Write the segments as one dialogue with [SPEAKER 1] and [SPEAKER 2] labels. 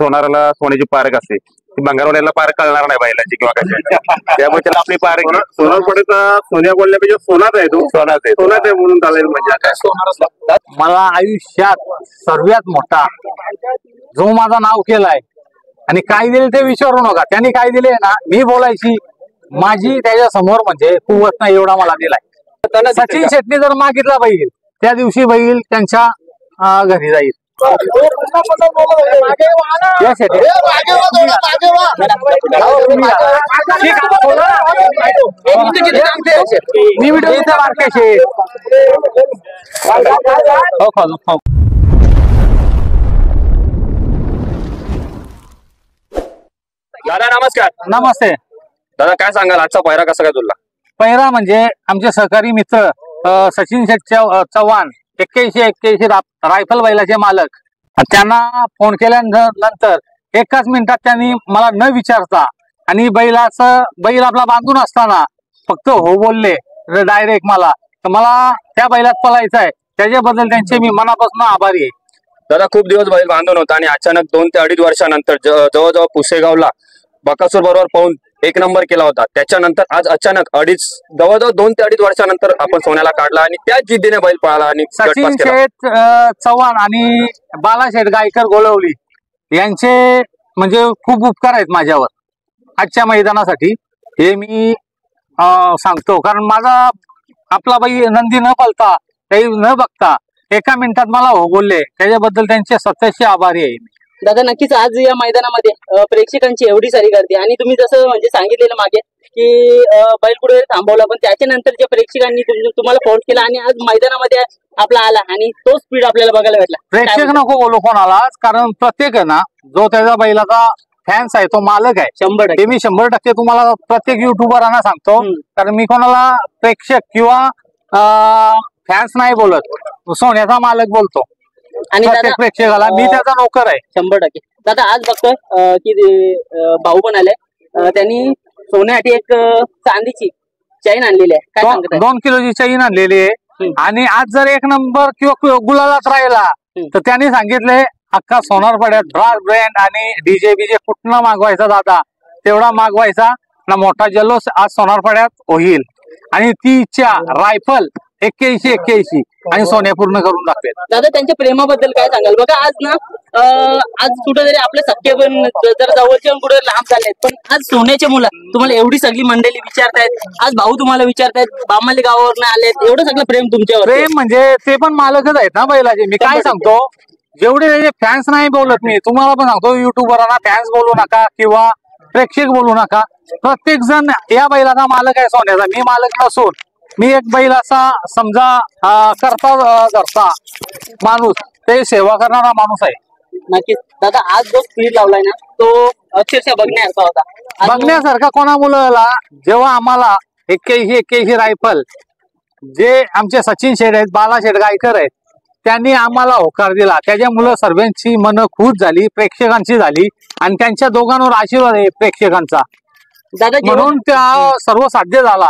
[SPEAKER 1] सोनाराला सोन्याची पारख असते, ती भंगारवाल्याला पारख कळणार नाही बैलाची किंवा कशाची. त्यामुळे त्याला आपली पारख
[SPEAKER 2] सोनारपडेचा सोन्या बोलण्यापेक्षा सोनाच आहे, तो
[SPEAKER 1] सोनाच आहे.
[SPEAKER 2] सोनाच आहे म्हणून चालेल. म्हणजे
[SPEAKER 3] मला आयुष्यात सर्वात मोठा जो माझा नाव केलाय आणि काय दिले ते विचारू नका. त्यांनी काय दिले ना, मी बोलायची माझी त्याच्या समोर म्हणजे कुवत नाही एवढा मला दिलाय. सचिन शेट्टी जर मागितला बैल, त्या दिवशी बैल त्यांच्या घरी जाईल. मी व्हिडिओ
[SPEAKER 1] दादा नमस्कार.
[SPEAKER 3] नमस्ते
[SPEAKER 1] दादा, काय सांगाल आजचा पायरा कसा काय तुला?
[SPEAKER 3] पहिला म्हणजे आमचे सहकारी मित्र सचिन शेठ चव्हाण 81 रायफल बैलाचे मालक, त्यांना फोन केल्यानंतर एकाच मिनिटात त्यांनी मला न विचारता आणि बैल आपला बांधून असताना फक्त हो बोलले डायरेक्ट मला. तर मला त्या बैलात पळायचं आहे, त्याच्याबद्दल त्यांचे मी मनापासून आभारी आहे.
[SPEAKER 1] दादा, खूप दिवस बैल बांधून होता आणि अचानक 2 ते 2.5 वर्षानंतर जवळजवळ पुसेगावला बकासूर बरोबर पाहून 1 नंबर केला होता. त्याच्यानंतर आज अचानक जवळजवळ 2 ते 2.5 वर्षानंतर आपण सोन्याला काढला आणि त्याच जिद्दीने बैल पळाला आणि
[SPEAKER 3] सचिन शेठ चव्हाण आणि बालाशेठ गायकर गोळवली यांचे म्हणजे खूप उपकार आहेत माझ्यावर आजच्या मैदानासाठी, हे मी सांगतो. कारण माझा आपला बाई नंदी न पळता काही न बघता एका मिनिटात मला हो बोलले, त्याच्याबद्दल त्यांचे सततचे आभारी आहे.
[SPEAKER 4] दादा, नक्कीच आज या मैदानामध्ये प्रेक्षकांची एवढी सारी गर्दी आणि तुम्ही जसं म्हणजे सांगितलेलं मागे की बैल कुठे थांबवला, पण त्याच्यानंतर ज्या प्रेक्षकांनी तुम्हाला फोन केला आणि आज मैदानामध्ये आपला आला आणि तो स्पीड आपल्याला बघायला भेटला.
[SPEAKER 3] प्रेक्षक नको बोलू कोणाला, कारण प्रत्येक आहे ना जो त्याच्या बैलाचा फॅन्स आहे तो मालक आहे.
[SPEAKER 4] 100%
[SPEAKER 3] मी 100% तुम्हाला प्रत्येक युट्यूबरांना सांगतो, कारण मी कोणाला प्रेक्षक किंवा फॅन्स नाही बोलत, सोन्याचा मालक बोलतो. आणि प्रत्येक प्रेक्षकाला मी त्याचा नोकर आहे.
[SPEAKER 4] 100%. दादा, आज बघतोय की भाऊ पण आले, त्यांनी सोन्यासाठी एक चांदीची चैन आणलेली आहे. काय सांगत?
[SPEAKER 3] 2 किलोची चैन आणलेली आहे आणि आज जर 1 नंबर किंवा गुलालात राहिला तर त्यांनी सांगितले अख्खा सोनारपाड्यात ब्रँड आणि डीजे बीजे कुठनं मागवायचा दादा, तेवढा मागवायचा ना, मोठा जल्लोष आज सोनारपाड्यात होईल. आणि ती इच्छा रायफल 81 आणि सोन्या पूर्ण करून दाखवेल.
[SPEAKER 4] दादा, त्यांच्या प्रेमाबद्दल काय सांगाल? बघा आज ना, आज कुठेतरी आपले सख्खे पण जर जवळचे कुठे लांब झालेत, पण आज सोन्याचे मुलं तुम्हाला एवढी सगळी मंडळी विचारतायत, आज भाऊ तुम्हाला विचारतायत, बामाली गावावर आलेत, एवढं सगळं प्रेम तुमच्यावर.
[SPEAKER 3] प्रेम म्हणजे ते पण मालकच आहेत ना बैलाचे. मी काय सांगतो, जेवढे त्याचे फॅन्स नाही बोलत, मी तुम्हाला पण सांगतो युट्यूबरांना फॅन्स बोलू नका किंवा प्रेक्षक बोलू नका. प्रत्येक जण या बैलाचा मालक आहे सोन्याचा. मी मालक नसून मी एक बैलाचा समजा करता धरता माणूस, ते सेवा करणारा माणूस आहे.
[SPEAKER 4] नक्कीच दादा, आज जो स्पीड लावलाय ना तो अक्षरशः बघण्यासारखा होता.
[SPEAKER 3] बघण्यासारखा कोणा मुलाला, जेव्हा आम्हाला 81 रायफल जे आमचे सचिन शेठ आहेत, बालाशेठ गायकर आहेत, त्यांनी आम्हाला होकार दिला, त्याच्यामुळे सर्वांची मन खुश झाली, प्रेक्षकांची झाली आणि त्यांच्या दोघांवर आशीर्वाद आहे प्रेक्षकांचा.
[SPEAKER 4] दादा,
[SPEAKER 3] म्हणून त्या सर्व साध्य झाला.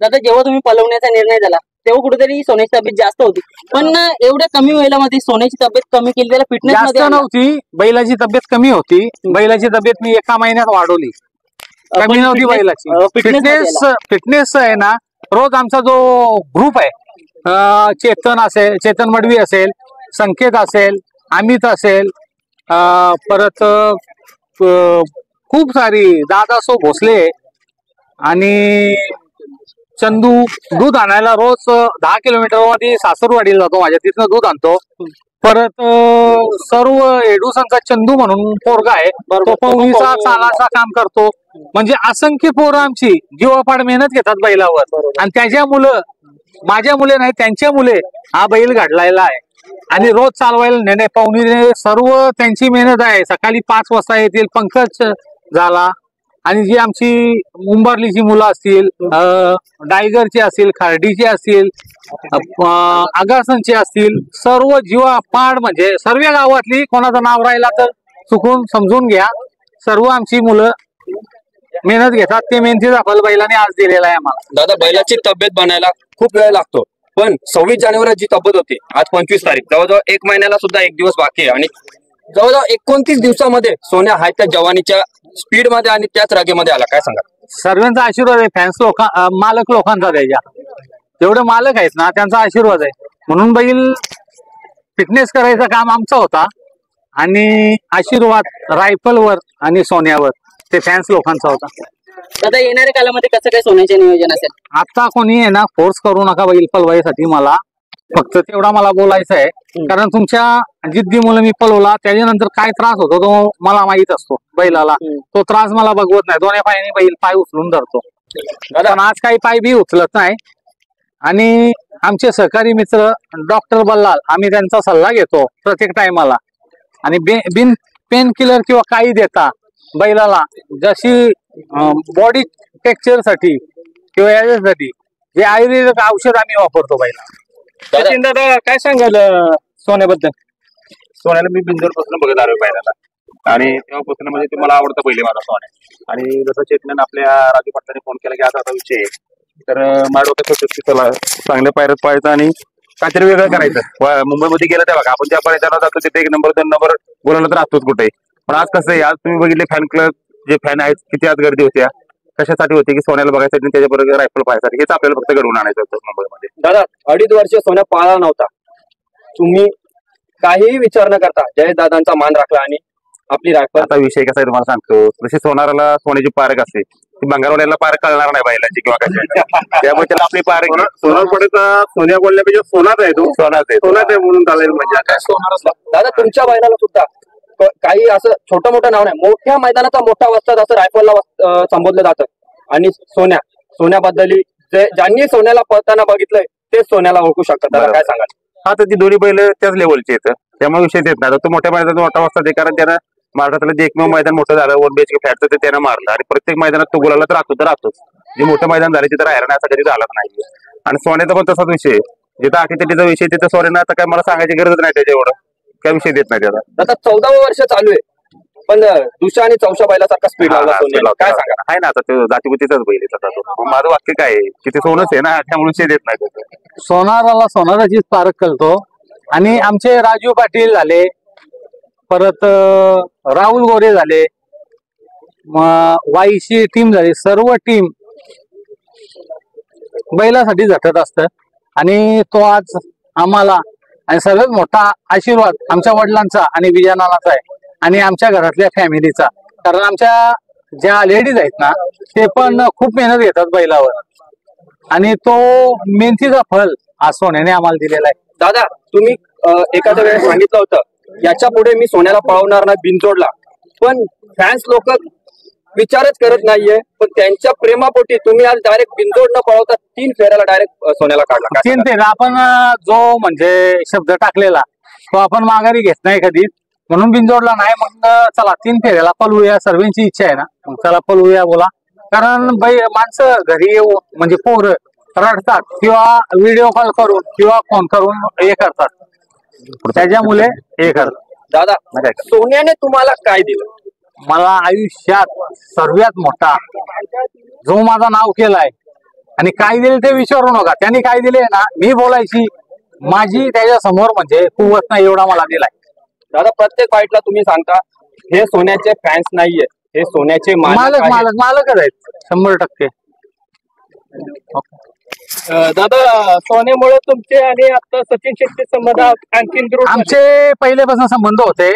[SPEAKER 4] दादा, जेव्हा तुम्ही पळवण्याचा निर्णय झाला तेव्हा कुठेतरी सोन्याची तब्येत जास्त होती, पण एवढ्या कमी वेळेमध्ये सोन्याची तब्येत कमी केली, त्याला फिटनेस
[SPEAKER 3] जास्त नव्हती, बैलाची तब्येत कमी होती. बैलाची तब्येत मी 1 महिन्यात वाढवली, कमी नव्हती बैलाची. फिटनेस आहे ना, रोज आमचा जो ग्रुप आहे, चेतन असेल, चेतन मडवी असेल, संकेत असेल, अमित असेल, परत खूप सारी दादासो भोसले आणि चंदू दूध आणायला रोज 10 किलोमीटर मध्ये सासरवाडीला जातो, माझ्या तिथनं दूध आणतो. परत सर्व एडुसनचा चंदू म्हणून पोरगा आहे, तो पवनीचा चालाचा काम करतो. म्हणजे असंख्य पोरं आमची जीवापाड मेहनत घेतात बैलावर आणि त्याच्या मुलं, माझ्या मुले नाही त्यांच्या मुले हा बैल घडलायला आहे आणि रोज चालवायला नेणे पवनीने सर्व त्यांची मेहनत आहे. सकाळी 5 वाजता येतील, पंकज झाला आणि जी आमची मुंबर्लीची मुलं असतील, डायगरची असतील, खार्डीची असतील, आगासनची असतील, सर्व जीवा पाड म्हणजे सर्व गावातली, कोणाचं नाव राहिला तर चुकून समजून घ्या, सर्व आमची मुलं मेहनत घेतात. ते मेहनतीचा फल बैलाने आज दिलेला आहे आम्हाला.
[SPEAKER 1] दादा, बैलाची तब्येत बनायला खूप वेळ लागतो, पण 26 जानेवारी जी तब्येत होती, आज 25 तारीख, जवळजवळ 1 महिन्याला सुद्धा 1 दिवस बाकी आहे आणि जवळजवळ 29 दिवसामध्ये सोन्या हाय त्या जवानीच्या स्पीड मध्ये आणि त्याच रागेमध्ये आला, काय सांगा?
[SPEAKER 3] सर्वांचा आशीर्वाद आहे, फॅन्स मालक लोकांचा त्याच्या, जेवढे मालक आहेत ना त्यांचा आशीर्वाद आहे. म्हणून बैल फिटनेस करायचं काम आमचा होता आणि आशीर्वाद रायफलवर आणि सोन्यावर ते फॅन्स लोकांचा होता.
[SPEAKER 4] दादा येणाऱ्या कालामध्ये कसं काय सोन्याचे नियोजन असेल?
[SPEAKER 3] आता कोणी आहे ना फोर्स करू नका बैल पलवायसाठी, मला फक्त तेवढा मला बोलायचं आहे. कारण तुमच्या जिद्दीमुळे मी पलवला, त्याच्यानंतर काय त्रास होतो तो मला माहित असतो बैलाला. तो त्रास मला बघवत नाही, दोन्ही पायाने बैल पाय उचलून धरतो. पण आज काही पाय बी उचलत नाही. आणि आमचे सहकारी मित्र डॉक्टर बल्लाल, आम्ही त्यांचा सल्ला घेतो प्रत्येक टायमाला. आणि बिन पेन किलर किंवा काही देता बैलाला जशी बॉडी टेक्स्चर साठी किंवा याच्यासाठी जे आयुर्वेदिक औषध आम्ही वापरतो बैला.
[SPEAKER 2] सचिन दादा काय सांगाल सोन्याबद्दल? सोन्याला मी बिंदूर पासून बघत आलोय पहिल्याला आणि तेव्हापासून म्हणजे ते मला आवडतं पहिले माझा सोन्या. आणि जसं चेतन आपल्या राजू पाटलाने फोन केला की आता असा विषय आहे, तर माझ्या डोक्यात होतं की चला चांगल्या पायऱ्यात पाहायचं आणि काहीतरी वेगळं करायचं. मुंबईमध्ये गेलं तेव्हा का आपण ज्या पायऱ्याला जातो तिथे 1 नंबर 2 नंबर बोलायला तर असतोच कुठे. पण आज कसं आहे, आज तुम्ही बघितले फॅन क्लब जे फॅन आहेत किती आज गर्दी होत्या, कशासाठी होते की सोन्याला बघायसाठी आणि त्याच्याबरोबर रायफल पाहायसाठी. हेच आपल्याला फक्त घडवून आणायचं होतं मुंबईमध्ये.
[SPEAKER 1] दादा 2.5 वर्ष सोन्या पाळला नव्हता, तुम्ही काहीही विचार न करता जय दादांचा मान राखला आणि आपली रायफल.
[SPEAKER 2] आता विषय कसा आहे तुम्हाला सांगतो, जशी सोनाराला सोन्याची पारख असते ती बंगारवाड्याला पारख कळणार नाही बैलाची किंवा कशाची, त्यामुळे त्याला आपली पारख. सोनारपडेचा सोन्या बोलण्यापेक्षा सोनाच आहे, तो सोनाच आहे म्हणून चालेल. म्हणजे काय सोनार
[SPEAKER 1] दादा तुमच्या बैलाला सुद्धा काही असं छोटं मोठं नाव नाही, मोठ्या मैदानाचा मोठा वस्ताद असं रायफलला संबोधलं जातं. आणि सोन्याबद्दल ज्यांनी सोन्याला पळताना बघितलंय तेच सोन्याला ओळखू शकतात. त्याला काय सांगाल?
[SPEAKER 2] हा, तर ती दोन्ही बैल त्याच लेवलचे आहेत, त्यामुळे विषय येत नाही. तो मोठ्या मैदानाचा मोठा वस्ताद आहे, कारण त्यानं महाराष्ट्रातलं जे एकमेव मैदान मोठं झालं 1 BHK फ्लॅटचं ते त्यानं मारलं. आणि प्रत्येक मैदानात तो गुलाला तर राहतोच. जे मोठं मैदान झाले तिथं राहायला असं कधी झालं नाही. आणि सोन्याचा पण तसाच विषय, जिथं अटीतटीचा विषय तिथं सोन्यानं आता काय मला सांगायची गरज नाही त्याच्या एवढं काय विषय देत नाही त्याचा.
[SPEAKER 1] आता 14वं वर्ष चालू आहे, पण दुसऱ्या आणि चौशा बैलासारखा स्पीड लावला सोन्याला, काय सांगा?
[SPEAKER 2] आहे ना, आता तो जातीभूतीचाच बैल आहे. माझं वाक्य काय आहे की ते सोनच आहे ना, त्यामुळे विषय देत नाही त्याचं.
[SPEAKER 3] सोनाराला सोनाराचीच पारख करतो. आणि आमचे राजू पाटील झाले, परत राहुल गोरे झाले, वाईची टीम झाली, सर्व टीम बैलासाठी झटत असत. आणि तो आज आम्हाला आणि सगळ्यात मोठा आशीर्वाद आमच्या वडिलांचा आणि विजयनानाचा आहे आणि आमच्या घरातल्या फॅमिलीचा. कारण आमच्या ज्या लेडीज आहेत ना ते पण खूप मेहनत घेतात बैलावर आणि तो मेहनतीचा फल आज सोन्याने आम्हाला दिलेला आहे.
[SPEAKER 1] दादा तुम्ही एखाद्या वेळेस सांगितलं होतं याच्या पुढे मी सोन्याला पळवणार नाही बिनजोडला, पण फॅन्स लोक विचारच करत नाहीये, पण त्यांच्या प्रेमापोटी तुम्ही आज डायरेक्ट बिनजोड न पळवता 3 फेऱ्याला डायरेक्ट सोन्याला काढला.
[SPEAKER 3] 3 फेऱ्या आपण जो म्हणजे शब्द टाकलेला तो आपण माघारी घेत नाही कधी, म्हणून बिनजोडला नाही. मग चला 3 फेऱ्याला पळवूया, सर्वांची इच्छा आहे ना, मग चला पळवूया बोला. कारण माणसं घरी येऊ म्हणजे पोरं रडतात किंवा व्हिडिओ कॉल करून किंवा फोन करून हे करतात, त्याच्यामुळे हे करतात.
[SPEAKER 1] दादा सोन्याने तुम्हाला काय दिलं?
[SPEAKER 3] मला आयुष्यात सर्वात मोठा जो माझा नाव केलाय आणि काय दिले ते विचारू नका. त्यांनी काय दिले ना, मी बोलायची माझी त्याच्या समोर म्हणजे कुवत नाही एवढा मला दिलाय.
[SPEAKER 1] दादा प्रत्येक फाईटला तुम्ही सांगता हे सोन्याचे फॅन्स नाहीये, हे सोन्याचे
[SPEAKER 3] मालकच आहेत 100%.
[SPEAKER 4] दादा सोन्यामुळे तुमचे आणि आता सचिन शेट्टी संबंध आणखी
[SPEAKER 3] आमचे पहिल्यापासून संबंध होते,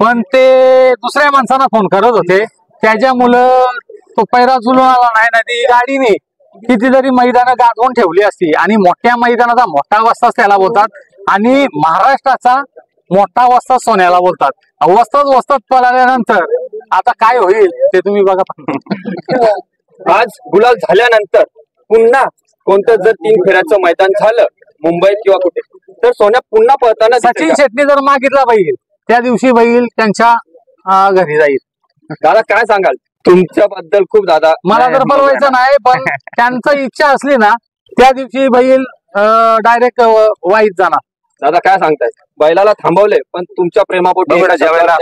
[SPEAKER 3] पण ते दुसऱ्या माणसांना फोन करत होते, त्याच्यामुळं तो पैरा जुलून आला नाही. ना ती गाडीने कितीतरी मैदानं गाजवून ठेवली असती आणि मोठ्या मैदानाचा मोठा वस्ताद त्याला बोलतात आणि महाराष्ट्राचा मोठा वस्ताद सोन्याला बोलतात. वस्ताद पळाल्यानंतर आता काय होईल ते तुम्ही बघा.
[SPEAKER 1] आज गुलाल झाल्यानंतर पुन्हा कोणतं जर 3 फेऱ्याचं मैदान झालं मुंबईत किंवा कुठे, तर सोन्या पुन्हा पळताना
[SPEAKER 3] सचिन शेट्टी जर मागितला बैल त्या दिवशी बैल त्यांच्या घरी जाईल.
[SPEAKER 1] दादा काय सांगाल तुमच्याबद्दल? खूप दादा
[SPEAKER 3] मला तर पळवायचं नाही, पण त्यांची इच्छा असली ना त्या दिवशी बैल डायरेक्ट वाईट जाणार.
[SPEAKER 1] दादा काय सांगताय? बैलाला थांबवले पण तुमच्या प्रेमापोटी
[SPEAKER 2] ज्यावेळेला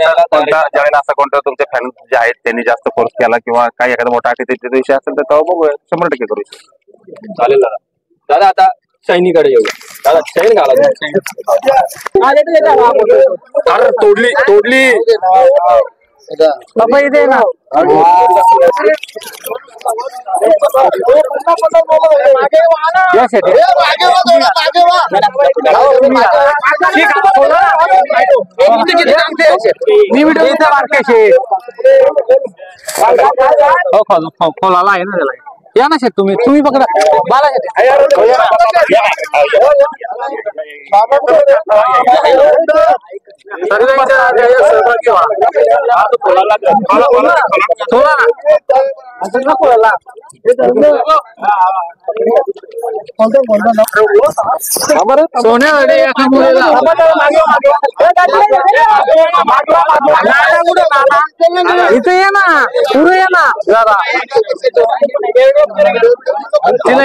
[SPEAKER 2] असा कोणता तुमचे फॅन जे आहेत त्यांनी जास्त फोर्स केला किंवा काही एखादा मोठा विषय असेल तर तेव्हा बघूया, 100% करू.
[SPEAKER 1] चालेल दादा. दादा आता शैनीकडे येऊया. दादा चैन घाला अरे तोडली
[SPEAKER 3] बाबा इथे ना खोलाला आहे ना त्याला या ना शेत तुम्ही पकडा बाला सोन्याकडे इथे ये ना पुढे ये ना जरा तिला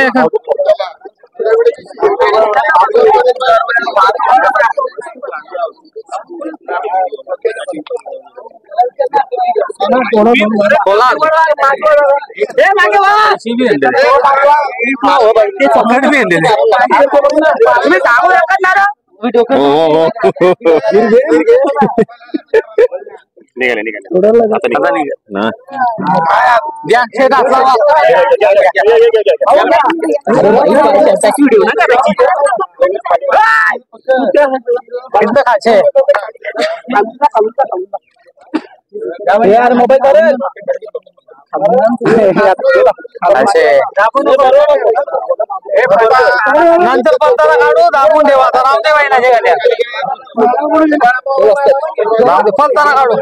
[SPEAKER 3] यार मोबाईल नंतर पंताला काढू दाबून ठेवा रामदेव आहे ना पंताला काढू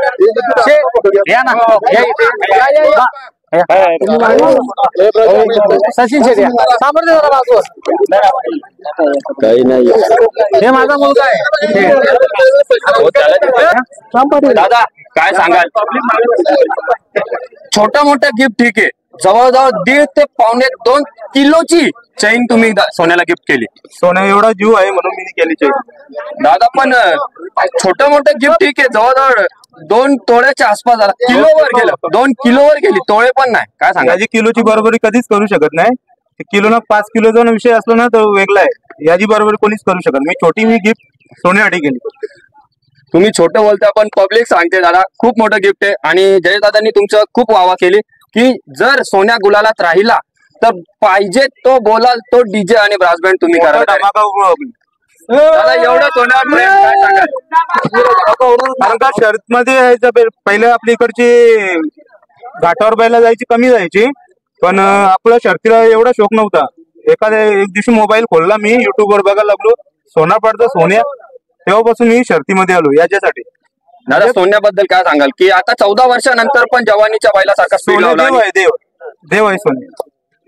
[SPEAKER 3] या ना सचिन शेट्टी सामर्थ्य जरा बाजूवर
[SPEAKER 1] काही नाही
[SPEAKER 3] हे माझा मुलगा आहे
[SPEAKER 1] दादा काय सांगाल छोटा मोठा गिफ्ट ठीक आहे जवळजवळ 1.5 ते 1.5-2 किलोची चैन तुम्ही सोन्याला गिफ्ट केली
[SPEAKER 2] सोन्या एवढा जीव आहे म्हणून मी केली चैन
[SPEAKER 1] दादा पण छोटं मोठं गिफ्ट ठीक आहे जवळजवळ 2 तोळ्याच्या आसपास झाला किलोवर गेलं 2 किलोवर गेली तोळे पण नाही काय सांगा
[SPEAKER 2] याची किलोची बरोबरी कधीच करू शकत नाही किलोना 5 किलोचा विषय असलो ना तो वेगळा आहे याची बरोबरी कोणीच करू शकत मी गिफ्ट सोन्यासाठी केली
[SPEAKER 1] तुम्ही छोटं बोलता पण पब्लिक सांगते दादा खूप मोठं गिफ्ट आहे आणि जय दादांनी तुमचं खूप वावा केली की जर सोन्या गुलालात राहिला तर पाहिजे तो बोलाल तो डीजे आणि ब्रास बँड तुम्ही करा दादा एवढं सोन्यावर प्रेम काय सांगाल
[SPEAKER 2] कारण का शर्त मध्ये पहिले आपल्या इकडची घाटावर बैला जायची कमी जायची पण आपल्या शर्तीला एवढा शौक नव्हता एक दिवशी मोबाईल खोलला मी युट्यूब वर बघायला लागलो सोना पडता सोन्या तेव्हापासून मी शर्तीमध्ये आलो याच्यासाठी
[SPEAKER 1] दादा सोन्याबद्दल काय सांगाल की आता 14 वर्षानंतर पण जवानीच्या बैलासारखा स्पीड लावला
[SPEAKER 2] देव आहे सोन्या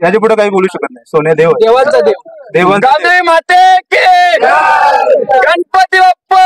[SPEAKER 2] याच्या पुढे काही बोलू शकत नाही सोन्या देवांचा देव
[SPEAKER 1] माते के गणपती बाप्पा